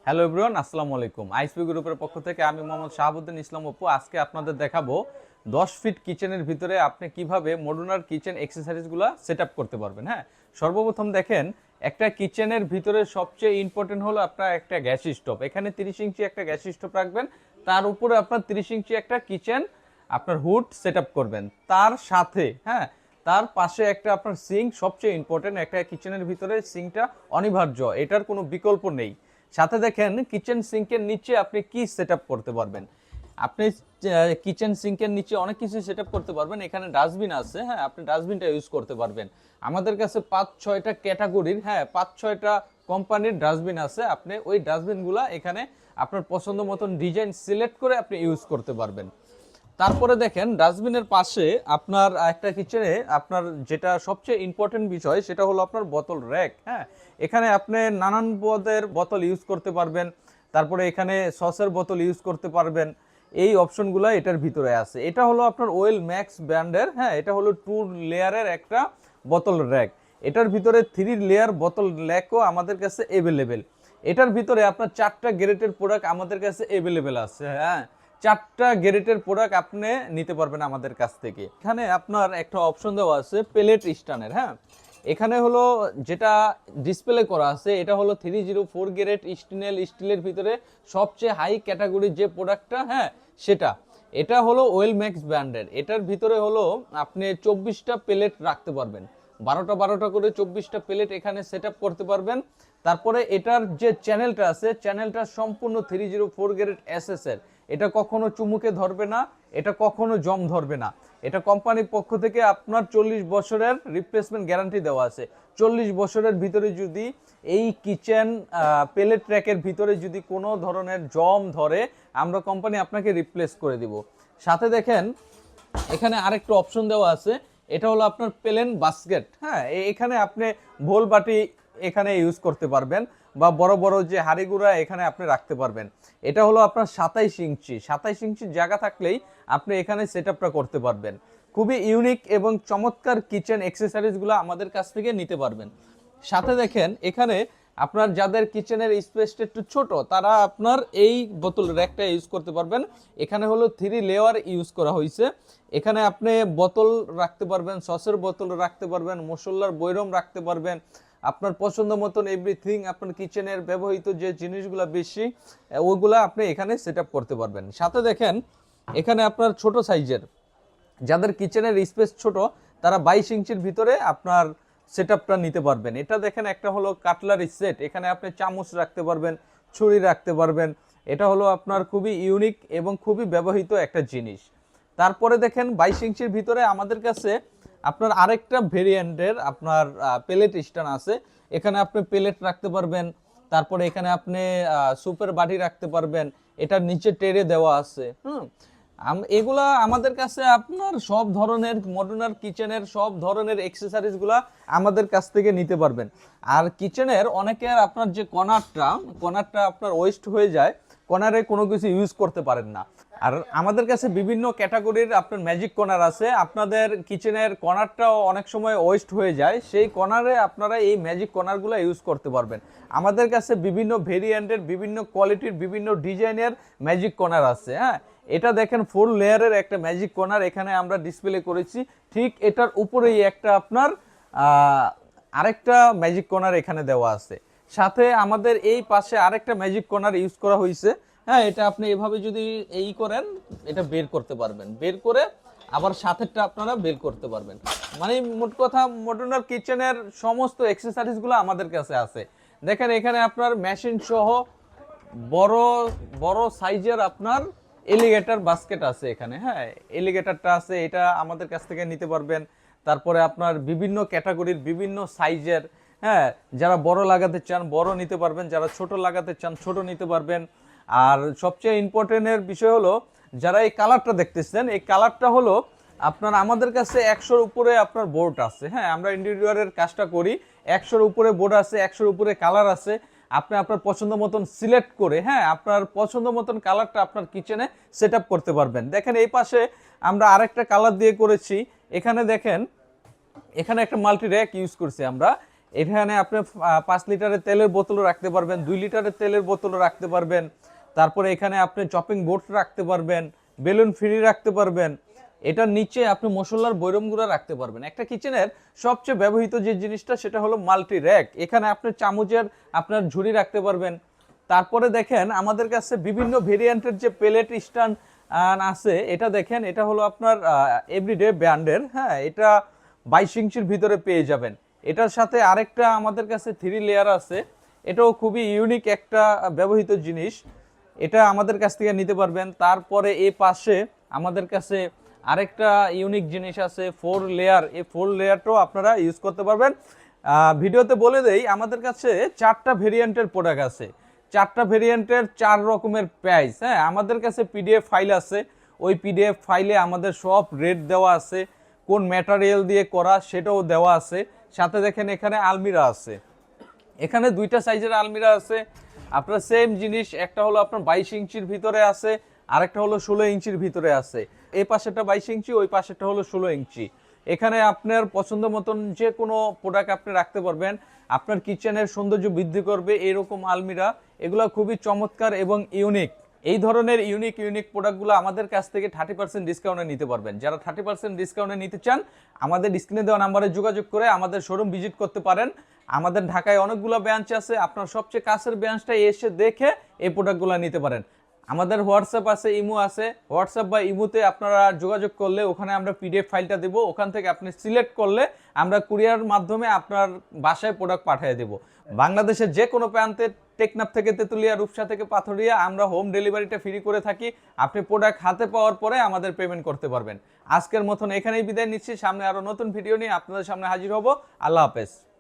Hello everyone, আসসালামু আলাইকুম। আইসপি গ্রুপের পক্ষ থেকে আমি মোহাম্মদ শাহাবুদ্দিন ইসলাম অপু আজকে আপনাদের দেখাবো 10 ফিট কিচেনের ভিতরে আপনি কিভাবে মডুলার কিচেন অ্যাক্সেসরিজগুলো সেটআপ করতে পারবেন। হ্যাঁ, সর্বপ্রথম দেখেন একটা কিচেনের ভিতরে সবচেয়ে ইম্পর্টেন্ট হলো আপনার একটা গ্যাস স্টোভ। এখানে 30 ইঞ্চি একটা গ্যাস স্টোভ রাখবেন, তার উপরে আপনার 30 ইঞ্চি একটা কিচেন আপনার হুড সেটআপ করবেন। তার সাথে তার পাশে একটা আপনার সিঙ্ক, সবচেয়ে ইম্পর্টেন্ট একটা কিচেনের ভিতরে সিঙ্কটা অনিবার্য, এটার কোনো বিকল্প নেই। সাথে দেখেন কিচেন সিঙ্কের নিচে আপনি কি সেটআপ করতে পারবেন। আপনি কিচেন সিঙ্কের নিচে অনেক কিছু সেটআপ করতে পারবেন। এখানে ডাস্টবিন আছে, হ্যাঁ, আপনি ডাস্টবিনটা ইউজ করতে পারবেন। আমাদের কাছে 5-6টা ক্যাটাগরির, 5-6টা কোম্পানির ডাস্টবিন আছে। আপনি ওই ডাস্টবিনগুলো এখানে আপনার পছন্দ মতন ডিজাইন সিলেক্ট করে আপনি ইউজ করতে পারবেন। তারপরে দেখেন ডাস্টবিনের পাশে আপনার একটা কিচেনে আপনার যেটা সবচেয়ে ইম্পর্টেন্ট বিষয় সেটা হলো আপনার বোতল র্যাক। এখানে আপনি নানান পদের বোতল ইউজ করতে পারবেন। তারপরে এখানে সসের বোতল ইউজ করতে পারবেন। এই অপশনগুলো এটার ভিতরে আছে। এটা হলো আপনার ওয়েল ম্যাক্স ব্র্যান্ডের, এটা হলো 2 লেয়ারের একটা বোতল র্যাক। এটার ভিতরে 3 লেয়ার বোতল র্যাকও আমাদের কাছে অ্যাভেলেবেল। এটার ভিতরে আপনার 4টা গ্রেডের প্রোডাক্ট আমাদের কাছে অ্যাভেলেবেল আছে। 4টা গ্রেডের প্রোডাক্ট আপনি নিতে পারবেন আমাদের কাছ থেকে। এখানে আপনার একটা অপশন দেওয়া আছে প্লেট স্ট্যান্ডের। এখানে হলো যেটা ডিসপ্লে করা আছে এটা হলো 304 গ্রেড স্টিলের ভিতরে সবচেয়ে হাই ক্যাটাগরির যে প্রোডাক্টটা, সেটা এটা হলো ওয়েল ম্যাক্স ব্র্যান্ডের। এটার ভিতরে হলো আপনি 24টা প্লেট রাখতে পারবেন, 12টা করে 24টা প্লেট এখানে সেটআপ করতে পারবেন। তারপরে এটার যে চ্যানেলটা আছে, চ্যানেলটা সম্পূর্ণ 304 গ্রেড এসএস এর। এটা কখনো চুমুকে ধরবে না, এটা কখনো জম ধরবে না। এটা কোম্পানির পক্ষ থেকে আপনার 40 বছরের রিপ্লেসমেন্ট গ্যারান্টি দেওয়া আছে। 40 বছরের ভিতরে যদি এই কিচেন প্লেট ট্র্যাকের ভিতরে যদি কোনো ধরনের জম ধরে, আমরা কোম্পানি আপনাকে রিপ্লেস করে দিব। সাথে দেখেন এখানে আরেকটা অপশন দেওয়া আছে, এটা হলো আপনার প্লেন বাস্কেট। এখানে আপনি ভোল বাটি এখানে ইউজ করতে পারবেন, বা বড় বড় যে হাঁড়িগুড়া এখানে আপনি রাখতে পারবেন। এটা হলো আপনার 27 ইঞ্চি জায়গা থাকলেই আপনি এখানে সেটআপটা করতে পারবেন। খুবই ইউনিক এবং চমৎকার কিচেন অ্যাক্সেসরিজগুলো আমাদের কাছ থেকে নিতে পারবেন। সাথে দেখেন এখানে আপনার যাদের কিচেনের স্পেসটা একটু ছোট, তারা আপনার এই বোতল র্যাকটা ইউজ করতে পারবেন। এখানে হলো 3 লেয়ার ইউজ করা হয়েছে। এখানে আপনি বোতল রাখতে পারবেন, সসের বোতল রাখতে পারবেন, মশলার বৈরম রাখতে পারবেন। আপনার পছন্দ মতন এভরিথিং আপনার কিচেনের ব্যবহৃত যে জিনিসগুলো বেশি, ওইগুলা আপনি এখানে সেটআপ করতে পারবেন। সাথে দেখেন এখানে আপনার ছোট সাইজের, যাদের কিচেনের স্পেস ছোট, তারা 22 ইঞ্চির ভিতরে আপনার সেটআপটা নিতে পারবেন। এটা দেখেন একটা হলো কাটলারি সেট, এখানে আপনি চামচ রাখতে পারবেন, ছুরি রাখতে পারবেন। এটা হলো আপনার খুবই ইউনিক এবং খুবই ব্যবহৃত একটা জিনিস। তারপরে দেখেন 22 ইঞ্চির ভিতরে আমাদের কাছে আপনার আরেকটা ভেরিয়েন্টের আপনার প্লেট স্ট্যান্ড আছে। এখানে আপনি প্লেট রাখতে পারবেন, তারপরে এখানে আপনি সুপের বাটি রাখতে পারবেন। এটার নিচে টেরে দেওয়া আছে। এগুলা আমাদের কাছে আপনার সব ধরনের মডুলার কিচেনের সব ধরনের অ্যাক্সেসরিজগুলা আমাদের কাছ থেকে নিতে পারবেন। আর কিচেনের অনেকের আপনার যে কর্নারটা আপনার ওয়েস্ট হয়ে যায়, কর্নারে কোনো কিছু ইউজ করতে পারেন না। আর আমাদের কাছে বিভিন্ন ক্যাটাগরির আপনার ম্যাজিক কর্নার আছে। আপনাদের কিচেনের কর্নারটাও অনেক সময় ওয়েস্ট হয়ে যায়, সেই কর্নারে আপনারা এই ম্যাজিক কর্নারগুলো ইউজ করতে পারবেন। আমাদের কাছে বিভিন্ন ভেরিয়েন্টের, বিভিন্ন কোয়ালিটির, বিভিন্ন ডিজাইনের ম্যাজিক কর্নার আছে। এটা দেখেন 4 লেয়ারের একটা ম্যাজিক কর্নার এখানে আমরা ডিসপ্লে করেছি। ঠিক এটার উপরেই একটা আপনার আরেকটা ম্যাজিক কর্নার এখানে দেওয়া আছে। সাথে আমাদের এই পাশে আরেকটা ম্যাজিক কর্নার ইউজ করা হয়েছে। এটা আপনি এভাবে যদি এই করেন, এটা বের করতে পারবেন, বের করে আবার সাথেরটা আপনারা বের করতে পারবেন। মানে মোট কথা মডুলার কিচেনের সমস্ত অ্যাক্সেসরিজগুলো আমাদের কাছে আছে। দেখেন এখানে আপনার মেশিন সহ বড় বড় সাইজের আপনার এলিগেটর বাস্কেট আছে এখানে। এলিগেটরটা আছে, এটা আমাদের কাছ থেকে নিতে পারবেন। তারপরে আপনার বিভিন্ন ক্যাটাগরির বিভিন্ন সাইজের, যারা বড় লাগাতে চান বড় নিতে পারবেন, যারা ছোট লাগাতে চান ছোট নিতে পারবেন। আর সবচেয়ে ইম্পর্টেন্টের বিষয় হলো, যারা এই কালারটা দেখতেছেন, এই কালারটা হলো আপনার আমাদের কাছে 100-র উপরে আপনার বোর্ড আছে। আমরা ইন্টেরিয়রের কাজটা করি, 100-র উপরে বোর্ড আছে, 100-র উপরে কালার আছে। আপনি আপনার পছন্দ মতন সিলেক্ট করে আপনার পছন্দ মতন কালারটা আপনার কিচেনে সেটআপ করতে পারবেন। দেখেন এই পাশে আমরা আরেকটা কালার দিয়ে করেছি। এখানে দেখেন এখানে একটা মাল্টি র্যাক ইউজ করছি আমরা। এখানে আপনি 5 লিটারের তেলের বোতলও রাখতে পারবেন, 2 লিটারের তেলের বোতলও রাখতে পারবেন। তারপরে এখানে আপনি চপিং বোর্ড রাখতে পারবেন, বেলুন ফ্রি রাখতে পারবেন। এটার নিচে আপনি মশলার বৈরম গুঁড়া রাখতে পারবেন। একটা কিচেনের সবচেয়ে ব্যবহৃত যে জিনিসটা সেটা হলো মাল্টি র্যাক। এখানে আপনি চামচের আপনার ঝুড়ি রাখতে পারবেন। তারপরে দেখেন আমাদের কাছে বিভিন্ন ভেরিয়েন্টের যে প্লেট স্ট্যান্ড আছে, এটা দেখেন, এটা হলো আপনার এভরিডে ব্র্যান্ডের। হ্যাঁ, এটা 22 ইঞ্চির ভিতরে পেয়ে যাবেন। এটার সাথে আরেকটা আমাদের কাছে 3 লেয়ার আছে, এটাও খুবই ইউনিক একটা ব্যবহৃত জিনিস, এটা আমাদের কাছ থেকে নিতে পারবেন। তারপরে এই পাশে আমাদের কাছে আরেকটা ইউনিক জিনিস আছে 4 লেয়ার, এই 4 লেয়ারটাও আপনারা ইউজ করতে পারবেন। ভিডিওতে বলে দেই আমাদের কাছে 4টা ভেরিয়েন্টের প্রোডাক্ট আছে, 4টা ভেরিয়েন্টের 4 রকমের প্রাইস। হ্যাঁ, আমাদের কাছে পিডিএফ ফাইল আছে, ওই পিডিএফ ফাইলে আমাদের সব রেট দেওয়া আছে, কোন ম্যাটেরিয়াল দিয়ে করা সেটাও দেওয়া আছে। সাথে দেখেন এখানে আলমিরা আছে, এখানে 2টা সাইজের আলমিরা আছে। আপনার সেম জিনিস, একটা হলো আপনার 22 ইঞ্চির ভিতরে আছে, আরেকটা হলো 16 ইঞ্চির ভিতরে আছে। এই পাশেরটা 22 ইঞ্চি, ওই পাশেরটা হলো 16 ইঞ্চি। এখানে আপনার পছন্দ মতন যে কোনো প্রোডাক্ট আপনি রাখতে পারবেন, আপনার কিচেনের সৌন্দর্য বৃদ্ধি করবে এরকম আলমিরা। এগুলো খুবই চমৎকার এবং ইউনিক। এই ধরনের ইউনিক প্রোডাক্টগুলো আমাদের কাছ থেকে 30% ডিসকাউন্টে নিতে পারবেন। যারা 30% ডিসকাউন্টে নিতে চান, আমাদের স্ক্রিনে দেওয়া নাম্বারে যোগাযোগ করে আমাদের শোরুম ভিজিট করতে পারেন। আমাদের ঢাকায় অনেকগুলো ব্রাঞ্চ আছে, আপনার সবচেয়ে কাছের ব্রাঞ্চটা এসে দেখে এই প্রোডাক্টগুলো নিতে পারেন। আমাদের হোয়াটসঅ্যাপ আছে, ইমো আছে। হোয়াটসঅ্যাপ বা ইমোতে আপনারা যোগাযোগ করলে ওখানে আমরা পিডিএফ ফাইলটা দেবো, ওখান থেকে আপনি সিলেক্ট করলে আমরা কুরিয়ার মাধ্যমে আপনার বাসায় প্রোডাক্ট পাঠিয়ে দেবো। বাংলাদেশের যে কোনো প্রান্তে, টেকনাফ থেকে তেতুলিয়া, রূপসা থেকে পাথরিয়া, আমরা হোম ডেলিভারিটা ফ্রি করে থাকি। আপনি প্রোডাক্ট হাতে পাওয়ার পরে আমাদের পেমেন্ট করতে পারবেন। আজকের মতন এখানেই বিদায় নিচ্ছি, সামনে আরো নতুন ভিডিও নিয়ে আপনাদের সামনে হাজির হব। আল্লাহ হাফেজ।